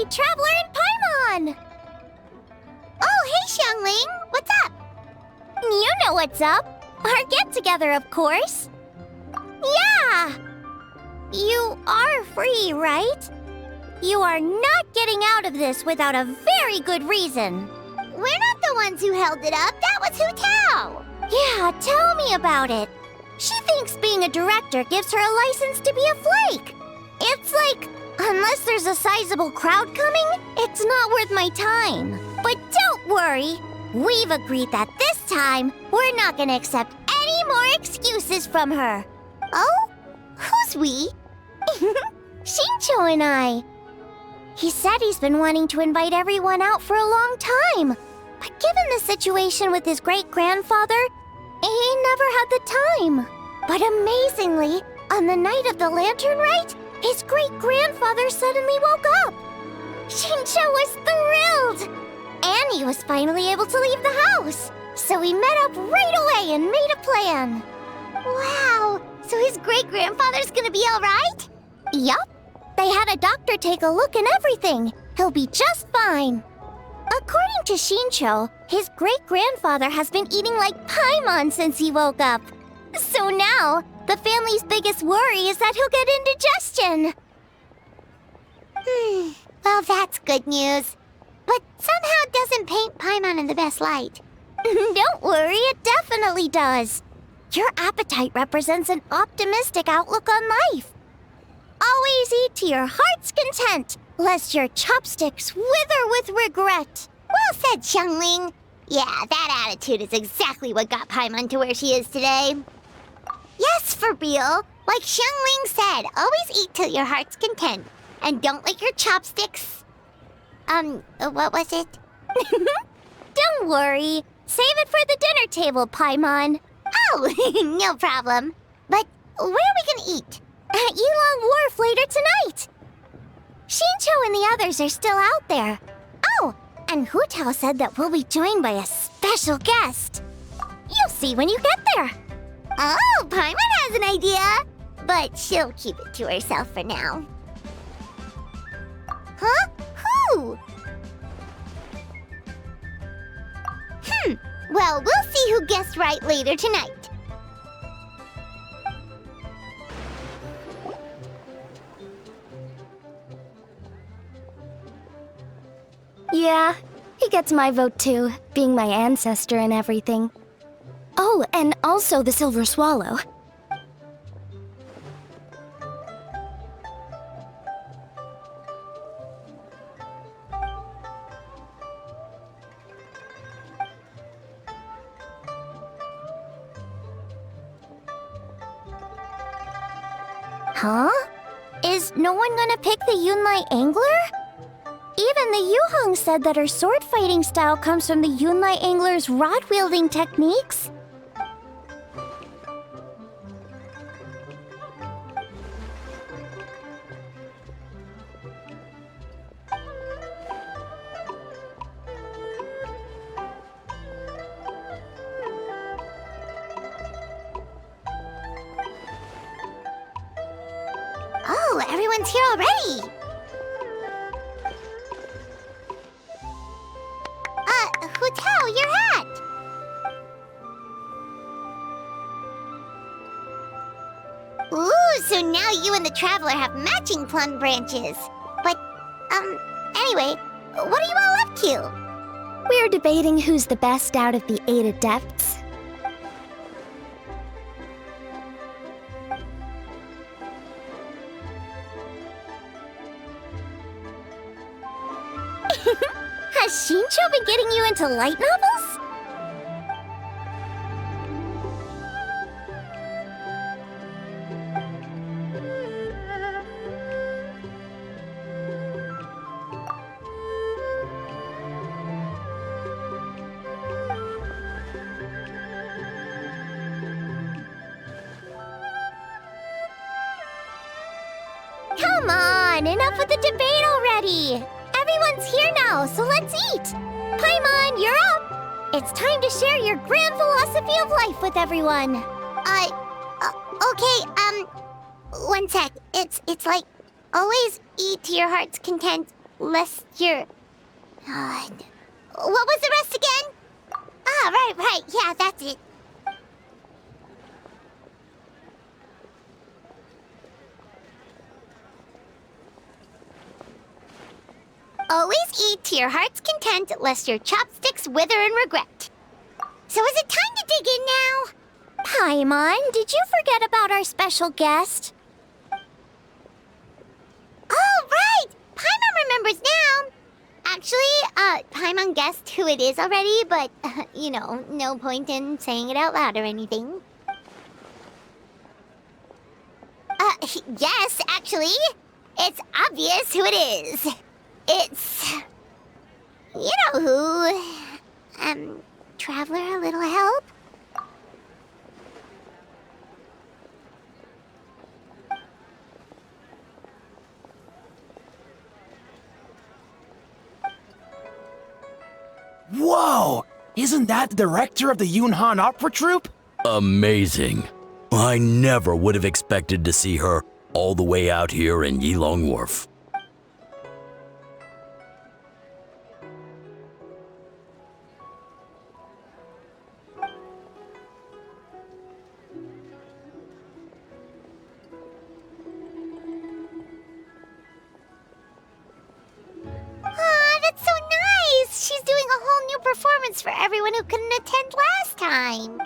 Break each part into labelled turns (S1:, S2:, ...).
S1: Hey, Traveler and Paimon!
S2: Oh, hey, Xiangling! What's up?
S1: You know what's up. Our get-together, of course. Yeah! You are free, right? You are not getting out of this without a very good reason.
S2: We're not the ones who held it up. That was Hu Tao.
S1: Yeah, tell me about it. She thinks being a director gives her a license to be a flake. It's like, unless there's a sizable crowd coming, it's not worth my time. But don't worry. We've agreed that this time, we're not gonna accept any more excuses from her.
S2: Oh? Who's we?
S1: Shincho and I. He said he's been wanting to invite everyone out for a long time. But given the situation with his great-grandfather, he never had the time. But amazingly, on the night of the Lantern Rite, his great-grandfather suddenly woke up. Shincho was thrilled. And he was finally able to leave the house. So we met up right away and made a plan.
S2: Wow, so his great-grandfather's gonna be all right?
S1: Yup. They had a doctor take a look and everything. He'll be just fine. According to Shincho, his great-grandfather has been eating like Paimon since he woke up. So now, the family's biggest worry is that he'll get indigestion.
S2: Well, that's good news. But somehow doesn't paint Paimon in the best light.
S1: Don't worry, it definitely does. Your appetite represents an optimistic outlook on life. Always eat to your heart's content, lest your chopsticks wither with regret.
S2: Well said, Xiangling. Yeah, that attitude is exactly what got Paimon to where she is today. Yes, for real. Like Xiangling said, always eat till your heart's content. And don't lick your chopsticks. What was it?
S1: Don't worry. Save it for the dinner table, Paimon.
S2: Oh, no problem. But where are we gonna eat?
S1: At Yilong Wharf later tonight. Shincho and the others are still out there. Oh, and Hu Tao said that we'll be joined by a special guest. You'll see when you get there.
S2: Oh, Paimon has an idea. But she'll keep it to herself for now. Huh? Who? Well, we'll see who guessed right later tonight.
S1: Yeah, he gets my vote too, being my ancestor and everything. Oh, and also the Silver Swallow. Huh? Is no one gonna pick the Yunlai Angler? Even the Yuheng said that her sword fighting style comes from the Yunlai Angler's rod-wielding techniques.
S2: Oh, everyone's here already. Hu Tao, your hat. Ooh, so now you and the Traveler have matching plum branches. But, anyway, what are you all up to?
S1: We're debating who's the best out of the 8 adepts. Has Shincho been getting you into light novels? Come on, enough with the debate already! Everyone's here now, so let's eat! Paimon, you're up! It's time to share your grand philosophy of life with everyone.
S2: Okay, one sec. It's like, always eat to your heart's content, lest your... what was the rest again? Ah, right, yeah, that's it. Always eat to your heart's content, lest your chopsticks wither in regret. So is it time to dig in now?
S1: Paimon, did you forget about our special guest?
S2: Oh, right! Paimon remembers now! Actually, Paimon guessed who it is already, but, no point in saying it out loud or anything. Yes, actually. It's obvious who it is. It's... you know who. Traveler, a little help?
S3: Whoa! Isn't that the director of the Yunhan Opera Troupe?
S4: Amazing. I never would have expected to see her all the way out here in Yilong Wharf.
S2: Aw, that's so nice! She's doing a whole new performance for everyone who couldn't attend last time.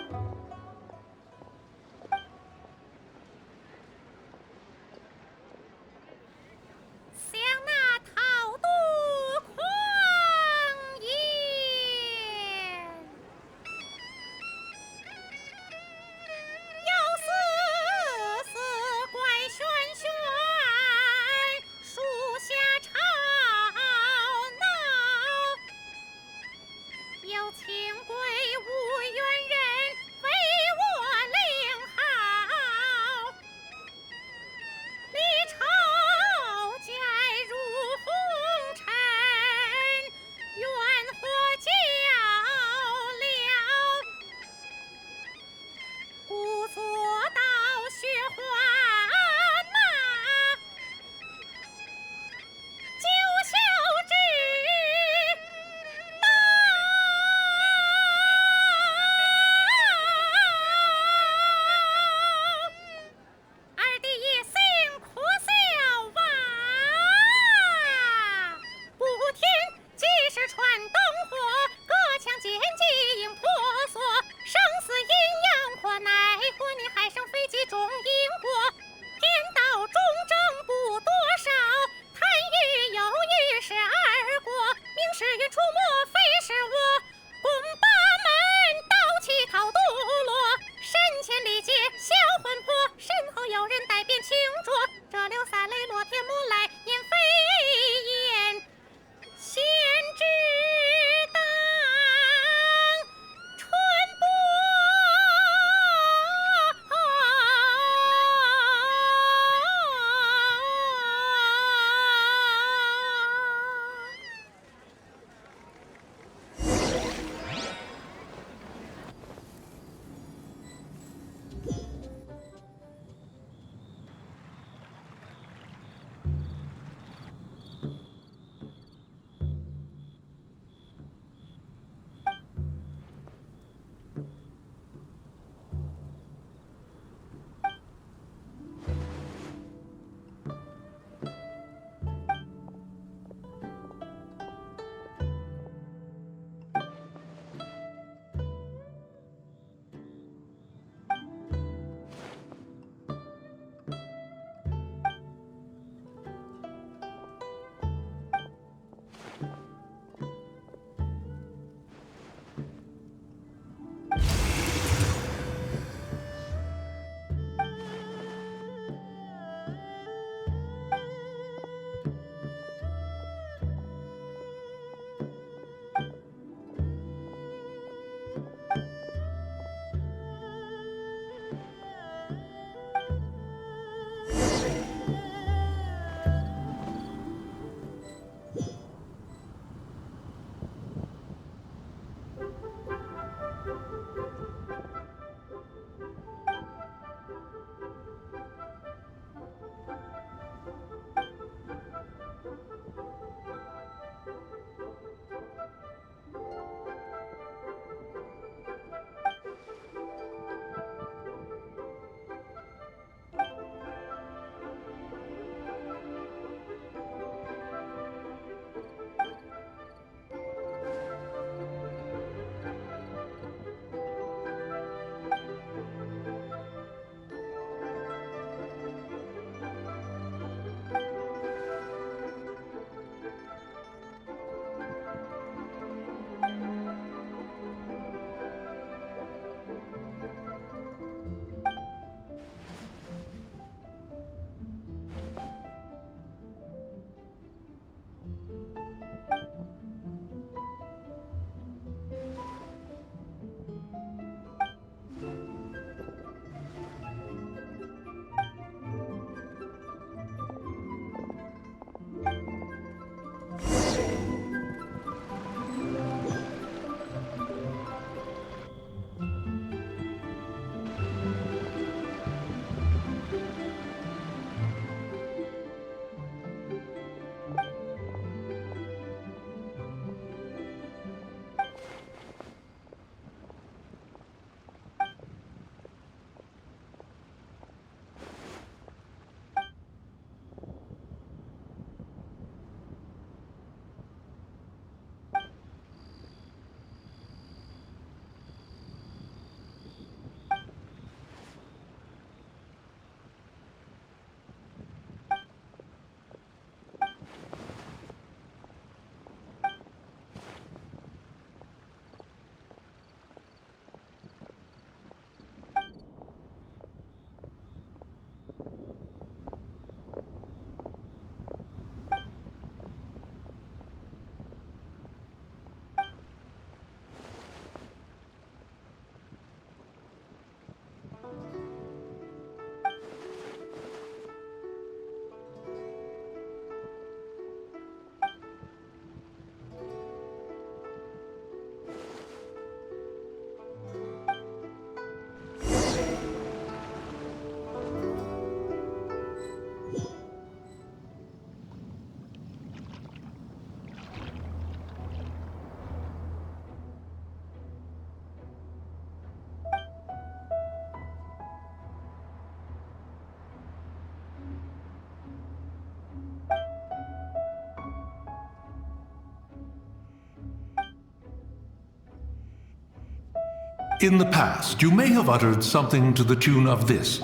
S5: In the past, you may have uttered something to the tune of this.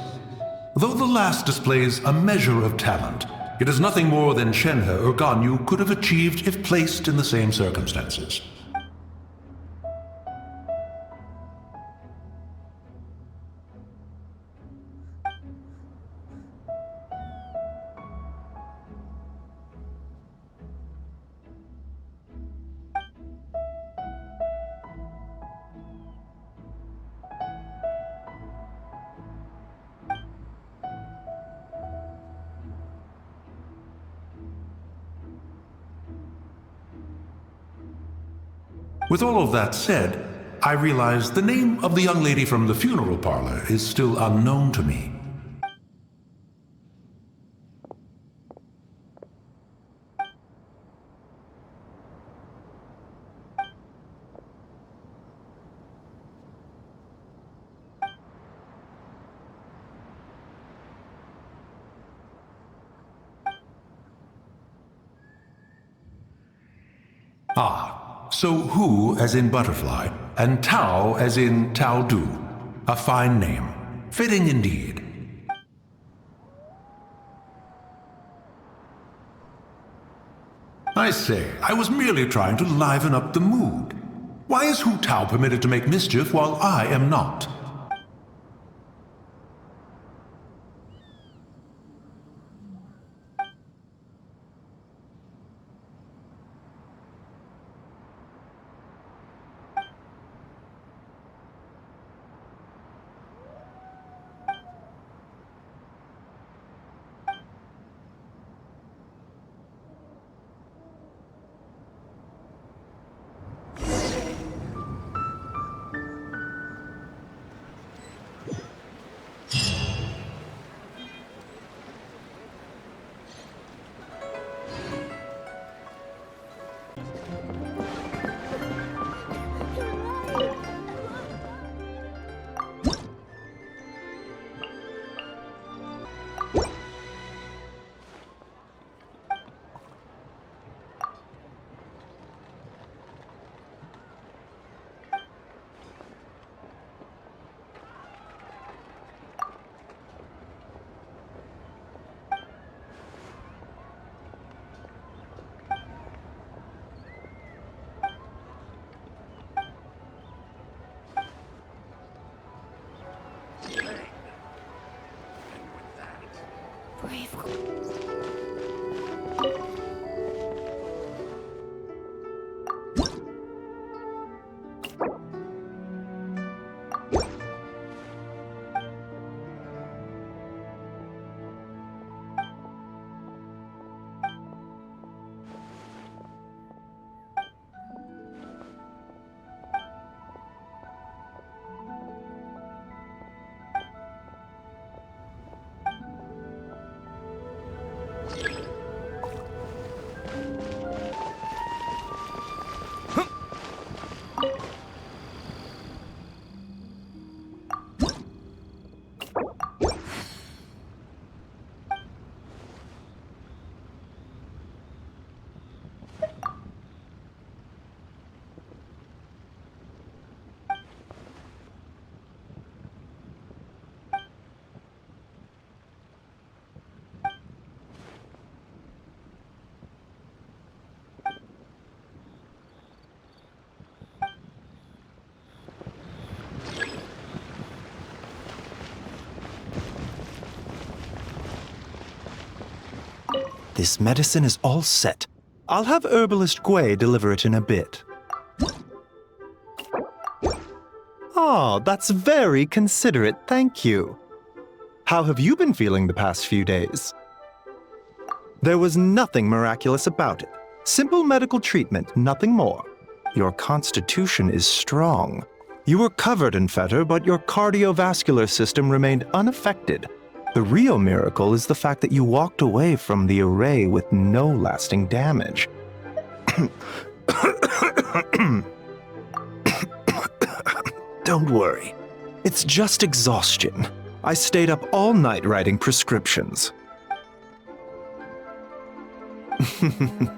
S5: Though the last displays a measure of talent, it is nothing more than Shenhe or Ganyu could have achieved if placed in the same circumstances. With all of that said, I realize the name of the young lady from the funeral parlor is still unknown to me. So Hu as in butterfly, and Tao as in Tao Du. A fine name. Fitting indeed. I say, I was merely trying to liven up the mood. Why is Hu Tao permitted to make mischief while I am not?
S6: This medicine is all set. I'll have Herbalist Gui deliver it in a bit. Ah, that's very considerate, thank you. How have you been feeling the past few days? There was nothing miraculous about it. Simple medical treatment, nothing more. Your constitution is strong. You were covered in fetor, but your cardiovascular system remained unaffected. The real miracle is the fact that you walked away from the array with no lasting damage. Don't worry. It's just exhaustion. I stayed up all night writing prescriptions.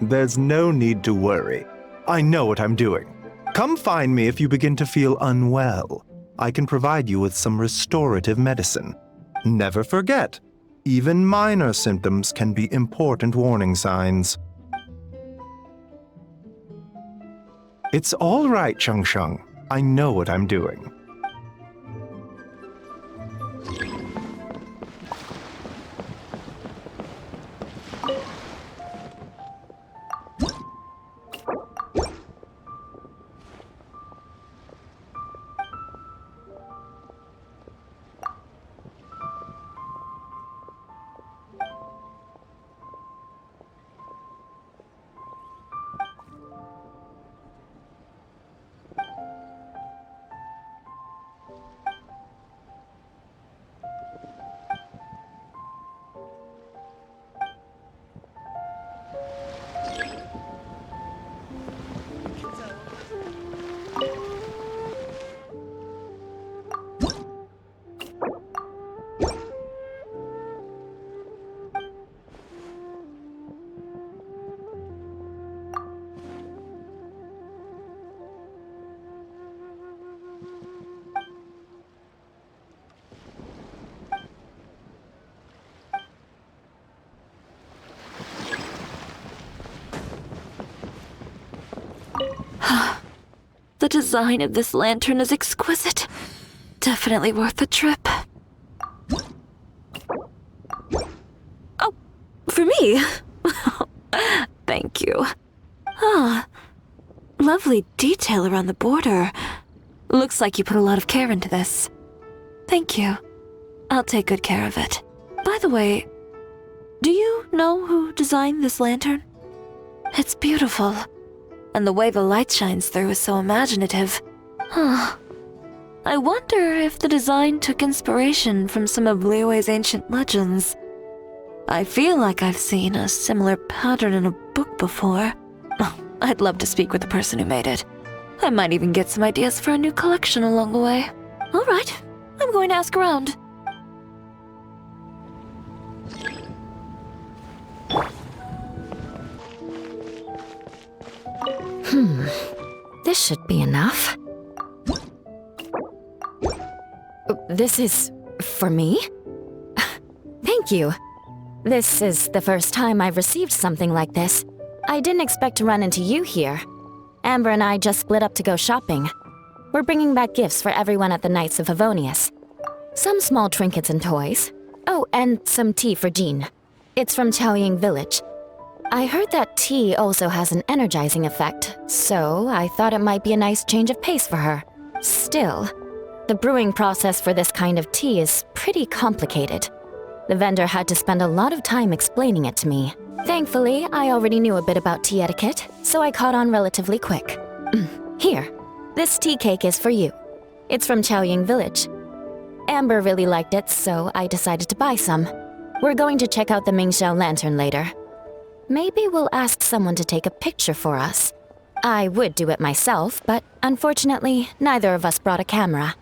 S6: There's no need to worry. I know what I'm doing. Come find me if you begin to feel unwell. I can provide you with some restorative medicine. Never forget, even minor symptoms can be important warning signs. It's all right, Changsheng. I know what I'm doing.
S7: The design of this lantern is exquisite. Definitely worth the trip. Oh, for me? Thank you. Ah, lovely detail around the border. Looks like you put a lot of care into this. Thank you. I'll take good care of it. By the way, do you know who designed this lantern? It's beautiful. And the way the light shines through is so imaginative. Huh. I wonder if the design took inspiration from some of Liyue's ancient legends. I feel like I've seen a similar pattern in a book before. Oh, I'd love to speak with the person who made it. I might even get some ideas for a new collection along the way. All right, I'm going to ask around.
S8: This should be enough. This is for me? Thank you. This is the first time I've received something like this. I didn't expect to run into you here. Amber and I just split up to go shopping. We're bringing back gifts for everyone at the Knights of Favonius. Some small trinkets and toys. Oh, and some tea for Jean. It's from Chaoying Village. I heard that tea also has an energizing effect, so I thought it might be a nice change of pace for her. Still, the brewing process for this kind of tea is pretty complicated. The vendor had to spend a lot of time explaining it to me. Thankfully, I already knew a bit about tea etiquette, so I caught on relatively quick. Here, this tea cake is for you. It's from Chaoying Village. Amber really liked it, so I decided to buy some. We're going to check out the Mingxiao Lantern later. Maybe we'll ask someone to take a picture for us. I would do it myself, but unfortunately, neither of us brought a camera.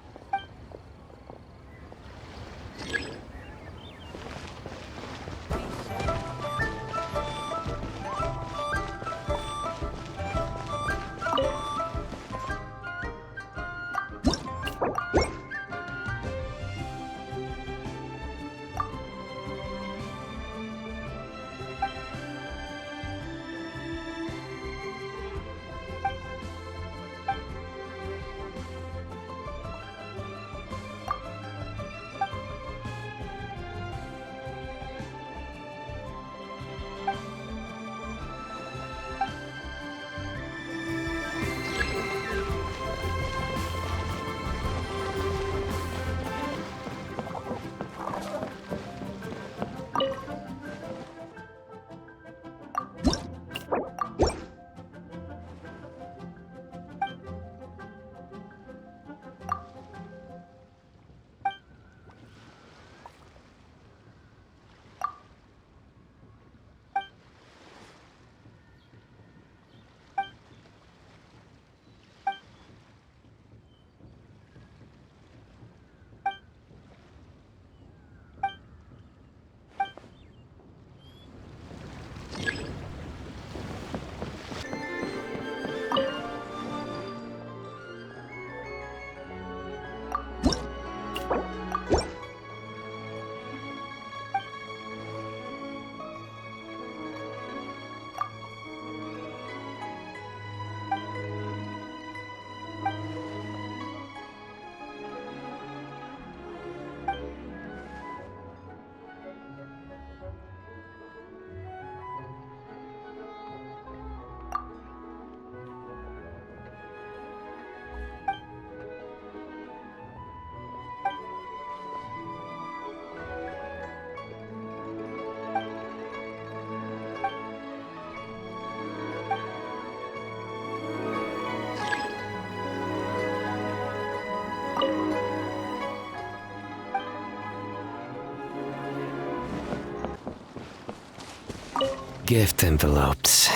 S9: Gift envelopes.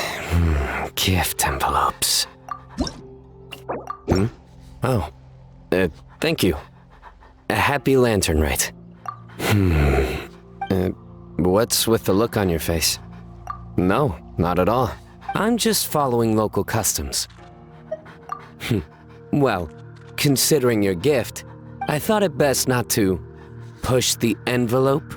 S9: Gift envelopes. Oh. Thank you. A happy Lantern Rite. What's with the look on your face? No, not at all. I'm just following local customs. Well, considering your gift, I thought it best not to push the envelope.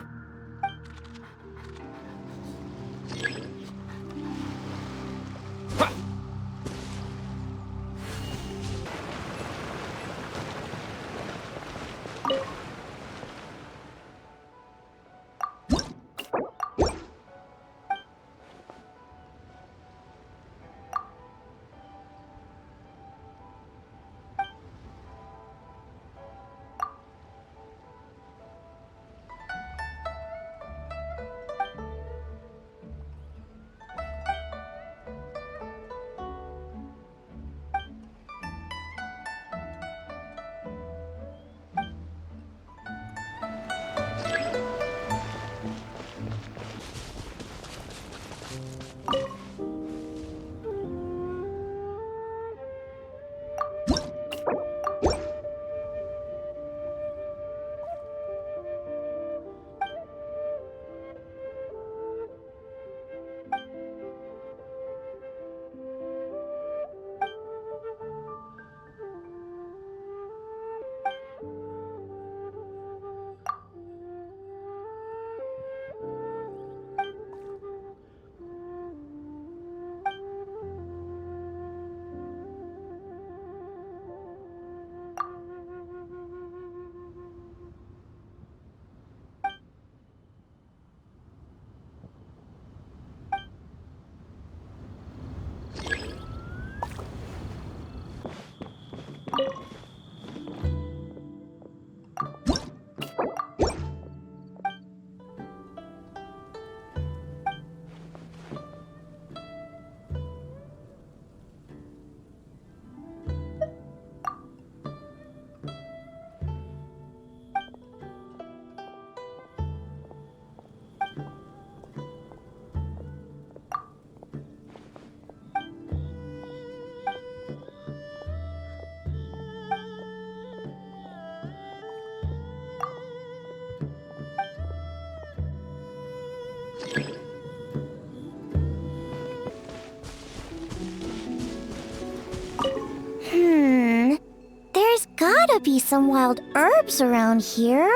S1: There's gotta be some wild herbs around here.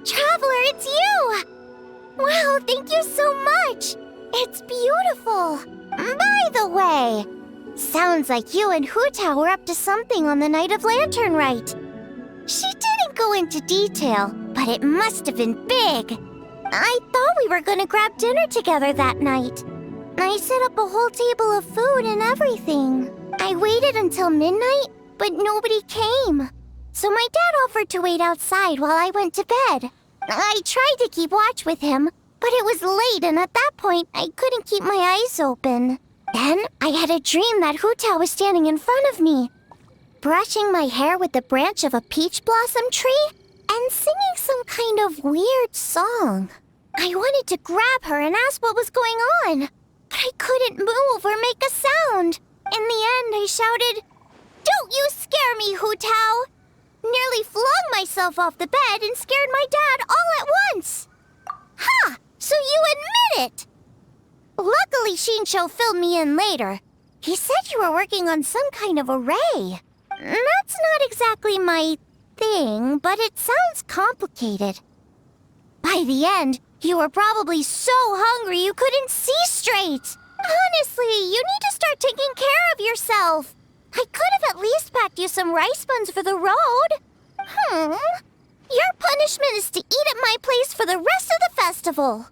S1: Traveler, it's you! Wow, thank you so much! It's beautiful! By the way, sounds like you and Hutao were up to something on the night of Lantern Rite. She didn't go into detail, but it must have been big. I thought we were gonna grab dinner together that night. I set up a whole table of food and everything. I waited until midnight, but nobody came. So my dad offered to wait outside while I went to bed. I tried to keep watch with him, but it was late, and at that point, I couldn't keep my eyes open. Then I had a dream that Hutao was standing in front of me, brushing my hair with the branch of a peach blossom tree and singing some kind of weird song. I wanted to grab her and ask what was going on, but I couldn't move or make a sound. In the end, I shouted, "Don't you scare me, Hutao!" Nearly flung myself off the bed and scared my dad all at once. Ha! So you admit it! Luckily, Shinsho filled me in later. He said you were working on some kind of array. That's not exactly my thing, but it sounds complicated. By the end, you were probably so hungry you couldn't see straight. Honestly, you need to start taking care of yourself. I could have at least packed you some rice buns for the road. Your punishment is to eat at my place for the rest of the festival.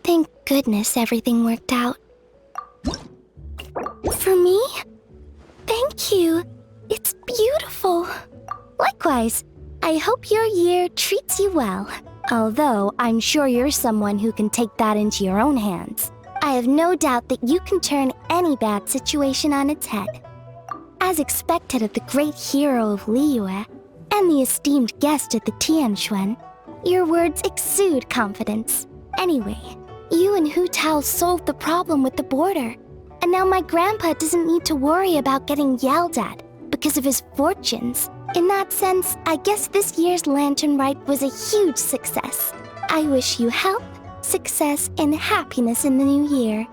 S1: Thank goodness everything worked out. For me? Thank you. It's beautiful. Likewise, I hope your year treats you well. Although I'm sure you're someone who can take that into your own hands. I have no doubt that you can turn any bad situation on its head. As expected of the great hero of Liyue, and the esteemed guest at the Tianquan, your words exude confidence. Anyway, you and Hu Tao solved the problem with the border, and now my grandpa doesn't need to worry about getting yelled at because of his fortunes. In that sense, I guess this year's Lantern Rite was a huge success. I wish you health, success, and happiness in the new year.